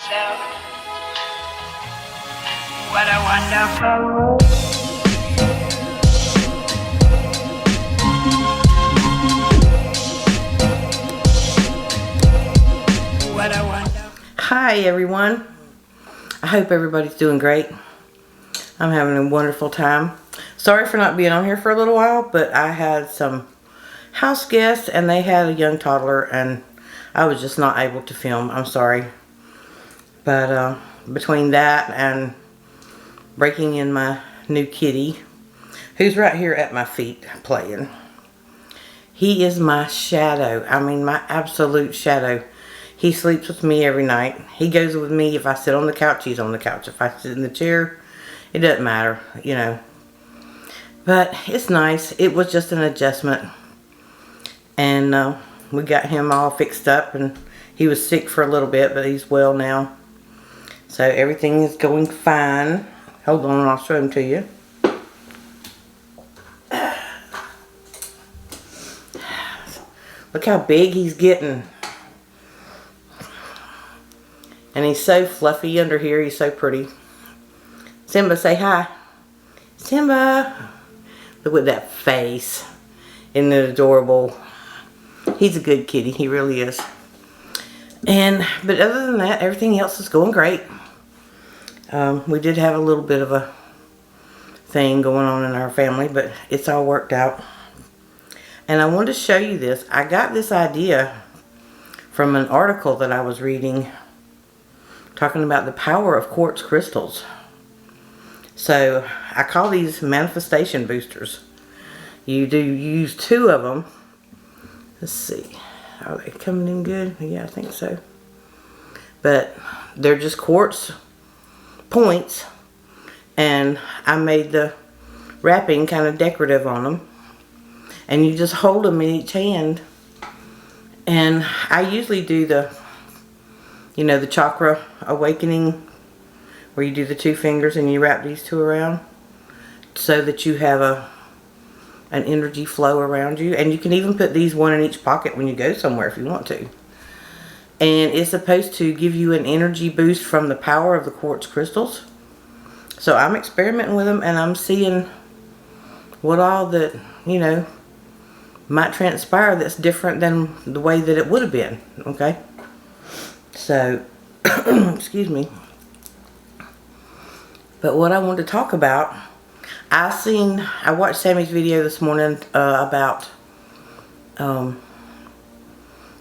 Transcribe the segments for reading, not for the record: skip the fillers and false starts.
myself, what a wonderful world. What a wonderful. Hi everyone. I hope everybody's doing great. I'm having a wonderful time. Sorry for not being on here for a little while, but I had some house guests and they had a young toddler and I was just not able to film. I'm sorry. But between that and breaking in my new kitty, who's right here at my feet playing. He is my shadow. I mean, my absolute shadow. He sleeps with me every night. He goes with me. If I sit on the couch, he's on the couch. If I sit in the chair, it doesn't matter, you know. But it's nice. It was just an adjustment. And we got him all fixed up. And he was sick for a little bit, but he's well now. So everything is going fine. Hold on, I'll show him to you. Look how big he's getting. And he's so fluffy under here. He's so pretty. Simba, say hi. Simba. Look at that face. Isn't it adorable? He's a good kitty. He really is. But other than that, everything else is going great. We did have a little bit of a thing going on in our family, but it's all worked out. And I wanted to show you this. I got this idea from an article that I was reading talking about the power of quartz crystals. So I call these manifestation boosters. You use 2 of them. Let's see. Are they coming in good? Yeah, I think so. But they're just quartz points. And I made the wrapping kind of decorative on them. And you just hold them in each hand. And I usually do the, you know, the chakra awakening, where you do the 2 fingers and you wrap these 2 around so that you have an energy flow around you. And you can even put these 1 in each pocket when you go somewhere if you want to. And it's supposed to give you an energy boost from the power of the quartz crystals. So I'm experimenting with them and I'm seeing what all that, you know, might transpire that's different than the way that it would have been. Okay? So, excuse me. But what I wanted to talk about, I watched Sammy's video this morning about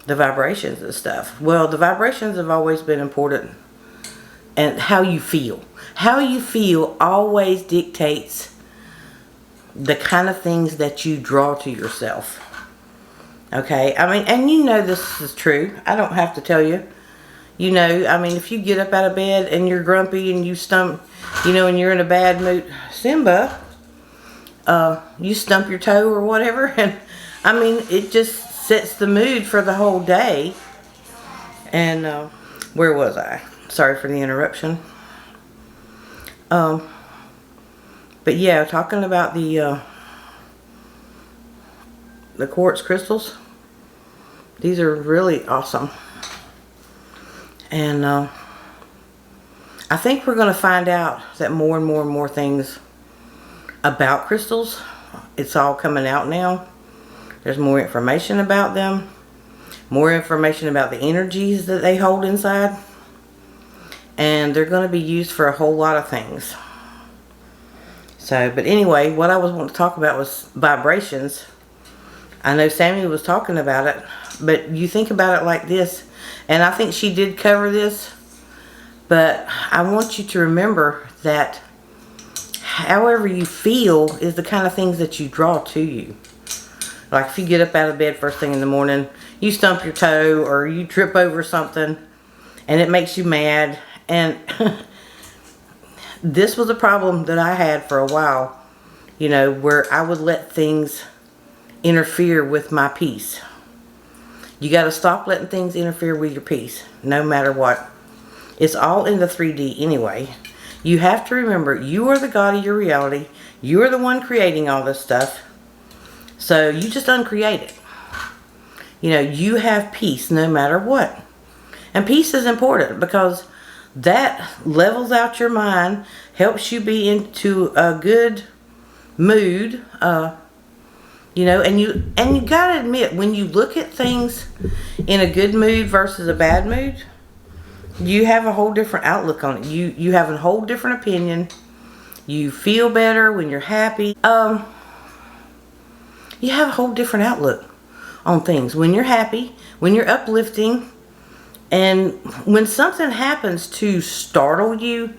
the vibrations and stuff. Well, the vibrations have always been important. And how you feel. How you feel always dictates the kind of things that you draw to yourself. Okay? I mean, and you know this is true. I don't have to tell you. You know, I mean, if you get up out of bed and you're grumpy and you stump, you know, and you're in a bad mood, Simba, you stump your toe or whatever, and I mean, it just sets the mood for the whole day. And where was I? Sorry for the interruption. But yeah, talking about the quartz crystals, these are really awesome. And I think we're going to find out that more and more and more things about crystals. It's all coming out now. There's more information about them. More information about the energies that they hold inside. And they're going to be used for a whole lot of things. So, but anyway, what I was wanting to talk about was vibrations. I know Sammy was talking about it, but you think about it like this, and I think she did cover this, but I want you to remember that however you feel is the kind of things that you draw to you. Like if you get up out of bed first thing in the morning, you stump your toe or you trip over something and it makes you mad. And this was a problem that I had for a while, you know, where I would let things interfere with my peace. You got to stop letting things interfere with your peace, no matter what. It's all in the 3D anyway. You have to remember, you are the God of your reality. You are the one creating all this stuff. So you just uncreate it. You know, you have peace no matter what. And peace is important because That levels out your mind, helps you be into a good mood, and you gotta admit, when you look at things in a good mood versus a bad mood, you have a whole different outlook on it. You have a whole different opinion. You feel better when you're happy. You have a whole different outlook on things when you're happy, when you're uplifting, and when something happens to startle you,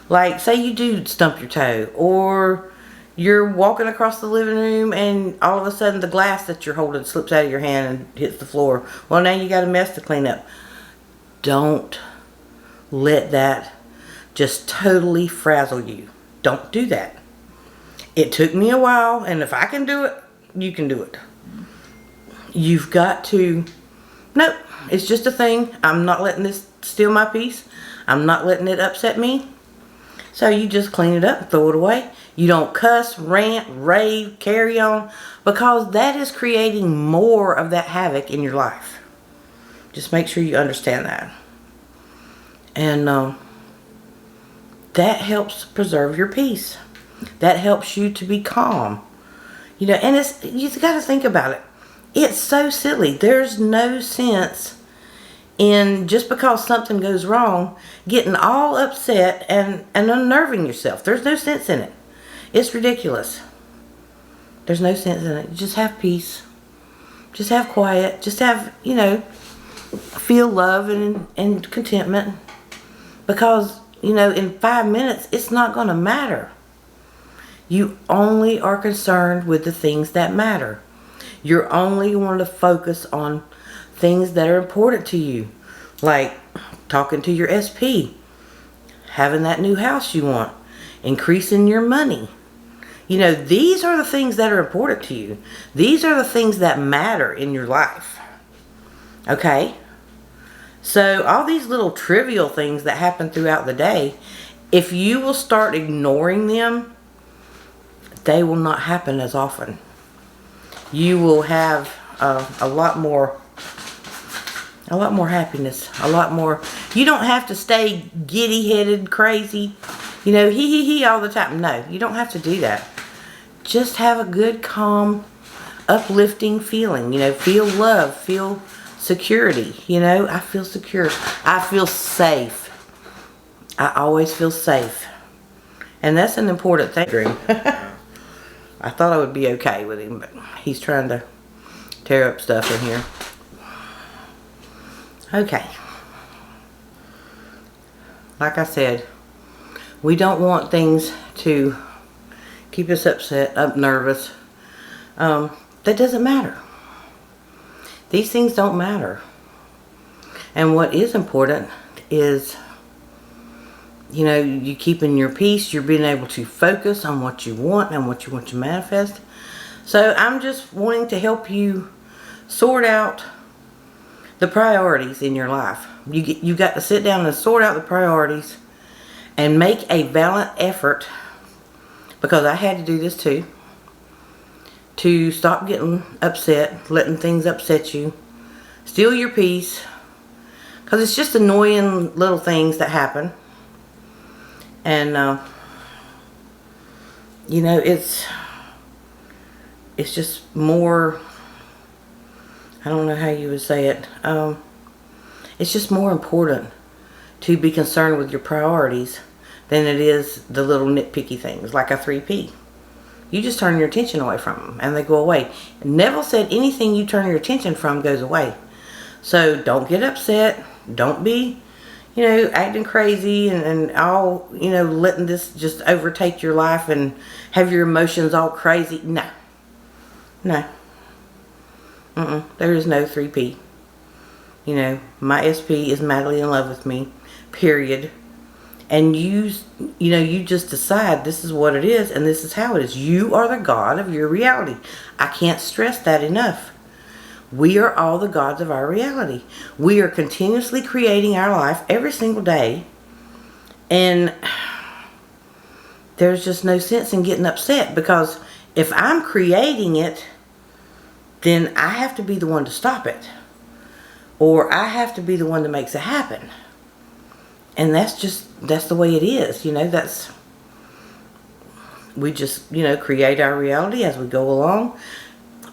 like say you do stump your toe, or you're walking across the living room and all of a sudden the glass that you're holding slips out of your hand and hits the floor. Well, now you got a mess to clean up. Don't let that just totally frazzle you. Don't do that. It took me a while, and if I can do it, you can do it. You've got to, nope, it's just a thing. I'm not letting this steal my peace. I'm not letting it upset me. So you just clean it up and throw it away. You don't cuss, rant, rave, carry on, because that is creating more of that havoc in your life. Just make sure you understand that. And that helps preserve your peace. That helps you to be calm. And you've got to think about it. It's so silly. There's no sense in, just because something goes wrong, getting all upset and unnerving yourself. There's no sense in it. It's ridiculous. There's no sense in it. Just have peace. Just have quiet. Just have, feel love and contentment. Because, in 5 minutes, it's not going to matter. You only are concerned with the things that matter. You're only going to focus on things that are important to you. Like talking to your SP. Having that new house you want. Increasing your money. These are the things that are important to you. These are the things that matter in your life. Okay? So all these little trivial things that happen throughout the day, if you will start ignoring them, they will not happen as often. You will have a lot more happiness, a lot more. You don't have to stay giddy-headed, crazy, hee all the time. No, you don't have to do that. Just have a good, calm, uplifting feeling. Feel love, feel security. I feel secure. I feel safe. I always feel safe. And that's an important thing. I thought I would be okay with him, but he's trying to tear up stuff in here. Okay. Like I said, we don't want things to keep us upset, nervous. That doesn't matter. These things don't matter. And what is important is, you keeping your peace. You're being able to focus on what you want and what you want to manifest. So I'm just wanting to help you sort out the priorities in your life. You got to sit down and sort out the priorities and make a valiant effort, because I had to do this too, to stop getting upset, letting things upset you, steal your peace, because it's just annoying little things that happen. And it's just more, I don't know how you would say it, it's just more important to be concerned with your priorities than it is the little nitpicky things like a 3P. You just turn your attention away from them and they go away. Neville said anything you turn your attention from goes away. So don't get upset. Don't be, acting crazy and all, letting this just overtake your life and have your emotions all crazy. No. There is no 3P. My SP is madly in love with me. Period. And you just decide this is what it is and this is how it is. You are the God of your reality. I can't stress that enough. We are all the gods of our reality. We are continuously creating our life every single day. And there's just no sense in getting upset, because if I'm creating it, then I have to be the one to stop it. Or I have to be the one that makes it happen. And that's the way it is. We just, create our reality as we go along.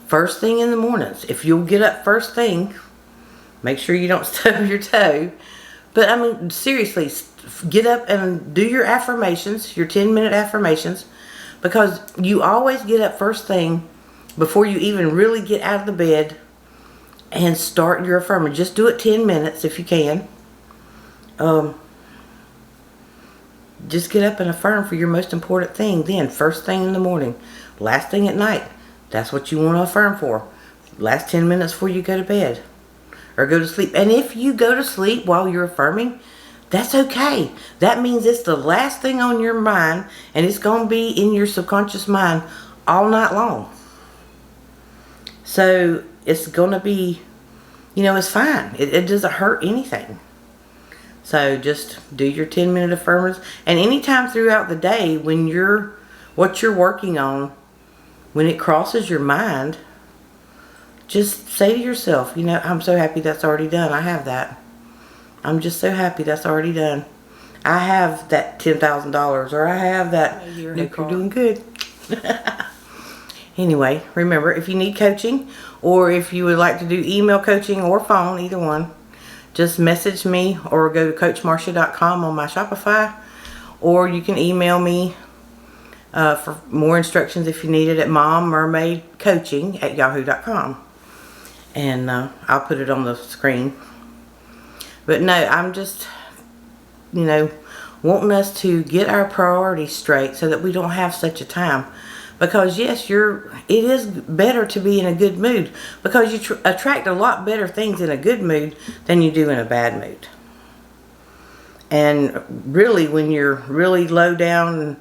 First thing in the mornings. If you'll get up first thing, make sure you don't stub your toe. But I mean, seriously, get up and do your affirmations, your 10-minute affirmations, because you always get up first thing before you even really get out of the bed and start your affirming. Just do it 10 minutes if you can. Just get up and affirm for your most important thing. Then, first thing in the morning, last thing at night. That's what you want to affirm for. Last 10 minutes before you go to bed or go to sleep. And if you go to sleep while you're affirming, that's okay. That means it's the last thing on your mind, and it's going to be in your subconscious mind all night long. So it's going to be, it's fine. It doesn't hurt anything. So just do your 10-minute affirmers. And anytime throughout the day when what you're working on, when it crosses your mind, just say to yourself, I'm so happy that's already done. I have that. I'm just so happy that's already done. I have that $10,000, or I have that. You're doing good. Anyway, remember, if you need coaching, or if you would like to do email coaching or phone, either one, just message me or go to coachmarcia.com on my Shopify, or you can email me for more instructions if you need it at mommermaidcoaching@yahoo.com. And I'll put it on the screen. But no, I'm just, wanting us to get our priorities straight so that we don't have such a time. Because yes, it is better to be in a good mood, because you attract a lot better things in a good mood than you do in a bad mood. And really, when you're really low down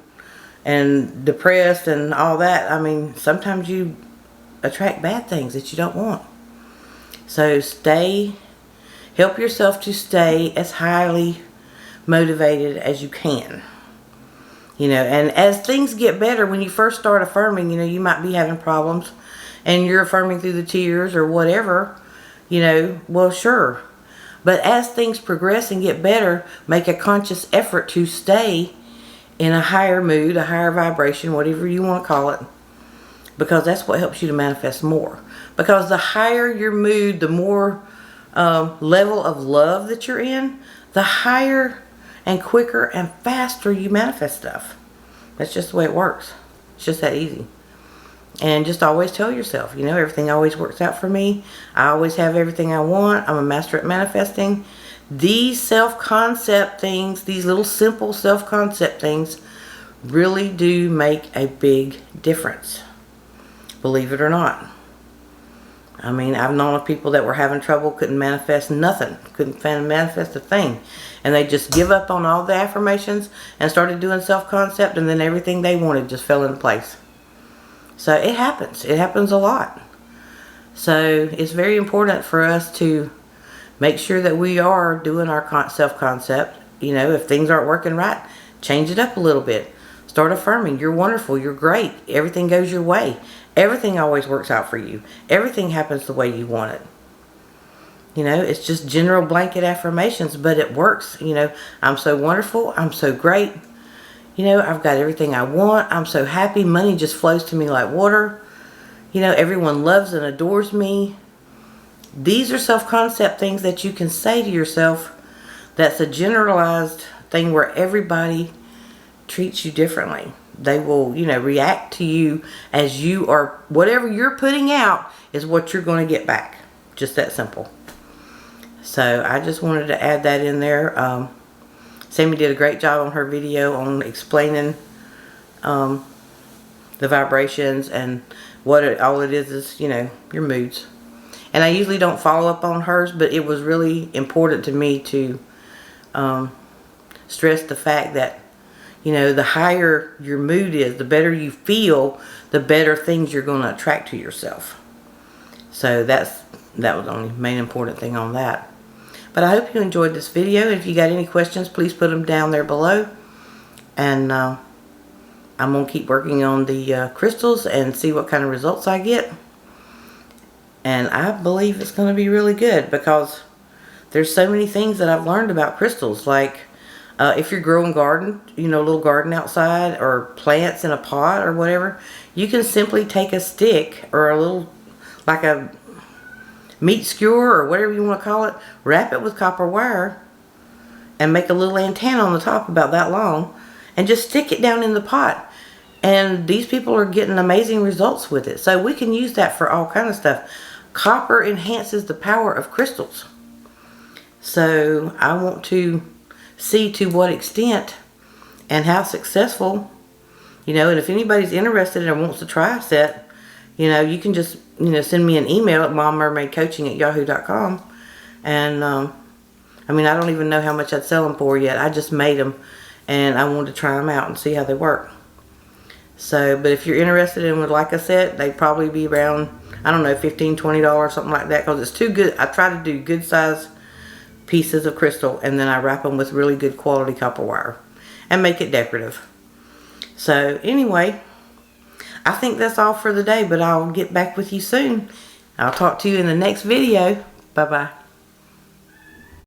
and depressed and all that, I mean, sometimes you attract bad things that you don't want. So help yourself to stay as highly motivated as you can. And as things get better, when you first start affirming, you might be having problems and you're affirming through the tears or whatever, well, sure. But as things progress and get better, make a conscious effort to stay in a higher mood, a higher vibration, whatever you want to call it, because that's what helps you to manifest more. Because the higher your mood, the more level of love that you're in, the higher and quicker and faster you manifest stuff. That's just the way it works. It's just that easy. And just always tell yourself, everything always works out for me. I always have everything I want. I'm a master at manifesting. These self-concept things, these little simple self-concept things, really do make a big difference. Believe it or not. I mean, I've known of people that were having trouble, couldn't manifest nothing, couldn't manifest a thing. And they just give up on all the affirmations and started doing self-concept, and then everything they wanted just fell into place. So it happens. It happens a lot. So it's very important for us to make sure that we are doing our self-concept. If things aren't working right, change it up a little bit. Start affirming. You're wonderful. You're great. Everything goes your way. Everything always works out for you. Everything happens the way you want it. It's just general blanket affirmations, but it works. I'm so wonderful. I'm so great. I've got everything I want. I'm so happy. Money just flows to me like water. Everyone loves and adores me. These are self-concept things that you can say to yourself. That's a generalized thing where everybody treats you differently. They will, react to you as you are. Whatever you're putting out is what you're going to get back. Just that simple. So I just wanted to add that in there. Sammy did a great job on her video on explaining the vibrations and what all it is, your moods. And I usually don't follow up on hers, but it was really important to me to stress the fact that, the higher your mood is, the better you feel, the better things you're going to attract to yourself. So that was the only main important thing on that. But I hope you enjoyed this video. If you got any questions, please put them down there below. And I'm going to keep working on the crystals and see what kind of results I get. And I believe it's going to be really good, because there's so many things that I've learned about crystals. Like, If you're growing garden, you know, a little garden outside, or plants in a pot or whatever, you can simply take a stick or a little, like a meat skewer or whatever you want to call it, wrap it with copper wire and make a little antenna on the top about that long and just stick it down in the pot. And these people are getting amazing results with it. So we can use that for all kind of stuff. Copper enhances the power of crystals. So I want to see to what extent and how successful, you know, and if anybody's interested and wants to try a set, you know, you can just, you know, send me an email at mommermaidcoaching@yahoo.com. And, I mean, I don't even know how much I'd sell them for yet. I just made them and I wanted to try them out and see how they work. So, but if you're interested and would like a set, they'd probably be around, I don't know, $15, $20, something like that, because it's too good. I try to do good size pieces of crystal, and then I wrap them with really good quality copper wire and make it decorative. So anyway, I think that's all for the day, but I'll get back with you soon. I'll talk to you in the next video. Bye bye.